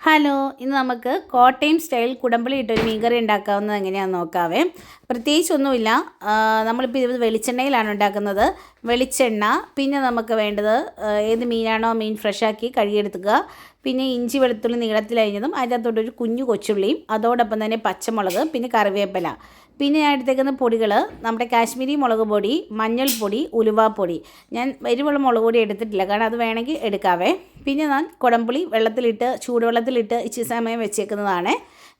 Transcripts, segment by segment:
Hello, ഇന്ന് നമുക്ക് Kottayam style കുടംപുളി ഇട്ടൊരു മീൻകറി ഉണ്ടാക്കാവുന്നത് എങ്ങനെയാണെന്ന് നോക്കാവേ. പ്രത്യേകിച്ചൊന്നുമില്ല. നമ്മളിപ്പോൾ ഇത് വെളിച്ചെണ്ണയിലാണ് ഉണ്ടാക്കുന്നത്. വെളിച്ചെണ്ണ, പിന്നെ നമുക്ക് വേണ്ടത് ഏത് മീനാണോ മീൻ ഫ്രഷാക്കി കഴുകിയെടുക്കുക. പിന്നെ ഇഞ്ചി വെളുത്തുള്ളി നീളത്തിലരിഞ്ഞതും അതിനകത്തോട്ടൊരു കുഞ്ഞു കൊച്ചുള്ളിയും അതോടൊപ്പം തന്നെ പച്ചമുളക്, പിന്നെ കറിവേപ്പില. പിന്നെ ഞാൻ എടുത്തേക്കുന്ന പൊടികൾ നമ്മുടെ കാശ്മീരി മുളക് പൊടി, മഞ്ഞൾപ്പൊടി, ഉലുവാപ്പൊടി. ഞാൻ എരിവുള്ള മുളക് പൊടി എടുത്തിട്ടില്ല, കാരണം അത് വേണമെങ്കിൽ എടുക്കാവേ. പിന്നെ ഞാൻ കുടംപുളി ചൂടുവെള്ളത്തിലിട്ട് ഇച്ചിരി സമയം വെച്ചേക്കുന്നതാണ്.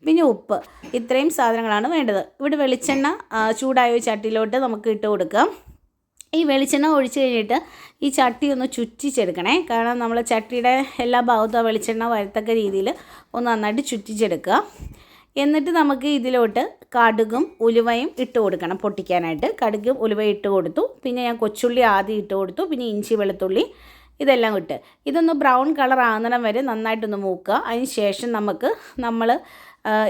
പിന്നെ ഉപ്പ്. ഇത്രയും സാധനങ്ങളാണ് വേണ്ടത്. ഇവിടെ വെളിച്ചെണ്ണ ചൂടായ ചട്ടിയിലോട്ട് നമുക്ക് ഇട്ട് കൊടുക്കാം. ഈ വെളിച്ചെണ്ണ ഒഴിച്ച് കഴിഞ്ഞിട്ട് ഈ ചട്ടി ഒന്ന് ചുറ്റിച്ചെടുക്കണേ, കാരണം നമ്മൾ ചട്ടിയുടെ എല്ലാ ഭാഗത്തും ആ വെളിച്ചെണ്ണ വരത്തക്ക രീതിയിൽ ഒന്ന് നന്നായിട്ട് ചുറ്റിച്ചെടുക്കുക. എന്നിട്ട് നമുക്ക് ഇതിലോട്ട് കടുകും ഉലുവയും ഇട്ട് കൊടുക്കണം. പൊട്ടിക്കാനായിട്ട് കടുകും ഉലുവയും ഇട്ട് കൊടുത്തു. പിന്നെ ഞാൻ കൊച്ചുള്ളി ആദ്യം ഇട്ട് കൊടുത്തു. പിന്നെ ഇഞ്ചി വെളുത്തുള്ളി ഇതെല്ലാം ഇട്ട് ഇതൊന്ന് ബ്രൗൺ കളർ ആകുന്നിടം വരെ നന്നായിട്ടൊന്ന് മൂക്കുക. അതിന് ശേഷം നമ്മൾ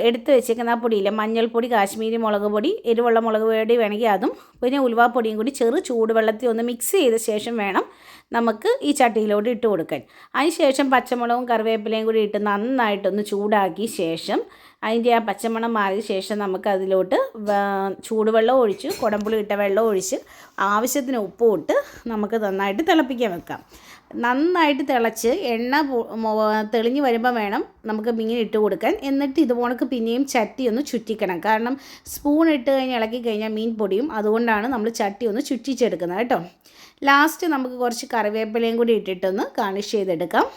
എടുത്ത് വെച്ചേക്കുന്ന ആ പൊടിയില്ലേ, മഞ്ഞൾപ്പൊടി, കാശ്മീരി മുളക് പൊടി, എരിവുള്ള മുളക് പൊടി വേണമെങ്കിൽ അതും, പിന്നെ ഉലുവാപ്പൊടിയും കൂടി ചൂടുവെള്ളത്തിൽ ഒന്ന് മിക്സ് ചെയ്ത ശേഷം വേണം നമുക്ക് ഈ ചട്ടിയിലോട്ട് ഇട്ട് കൊടുക്കാൻ. അതിന് ശേഷം പച്ചമുളകും കറിവേപ്പിലയും കൂടി ഇട്ട് നന്നായിട്ടൊന്ന് ചൂടാക്കിയ ശേഷം അതിൻ്റെ ആ പച്ചമണം മാറിയ ശേഷം നമുക്ക് അതിലോട്ട് ചൂടുവെള്ളം ഒഴിച്ച്, കുടംപുളി ഇട്ട വെള്ളം ഒഴിച്ച് ആവശ്യത്തിന് ഉപ്പും ഇട്ട് നമുക്ക് നന്നായിട്ട് തിളപ്പിക്കാൻ വെക്കാം. നന്നായിട്ട് തിളച്ച് എണ്ണ തെളിഞ്ഞ് വരുമ്പോൾ വേണം നമുക്ക് മീൻ ഇട്ട് കൊടുക്കാൻ. എന്നിട്ട് ഇതുപോലൊക്കെ പിന്നെയും ചട്ടി ഒന്ന് ചുറ്റിക്കണം, കാരണം സ്പൂൺ ഇട്ട് കഴിഞ്ഞ് ഇളക്കി കഴിഞ്ഞാൽ മീൻ പൊടിയും. അതുകൊണ്ടാണ് നമ്മൾ ചട്ടി ഒന്ന് ചുറ്റിച്ചെടുക്കുന്നത് കേട്ടോ. ലാസ്റ്റ് നമുക്ക് കുറച്ച് കറിവേപ്പിലയും കൂടി ഇട്ടിട്ടൊന്ന് ഗാർണിഷ് ചെയ്തെടുക്കാം.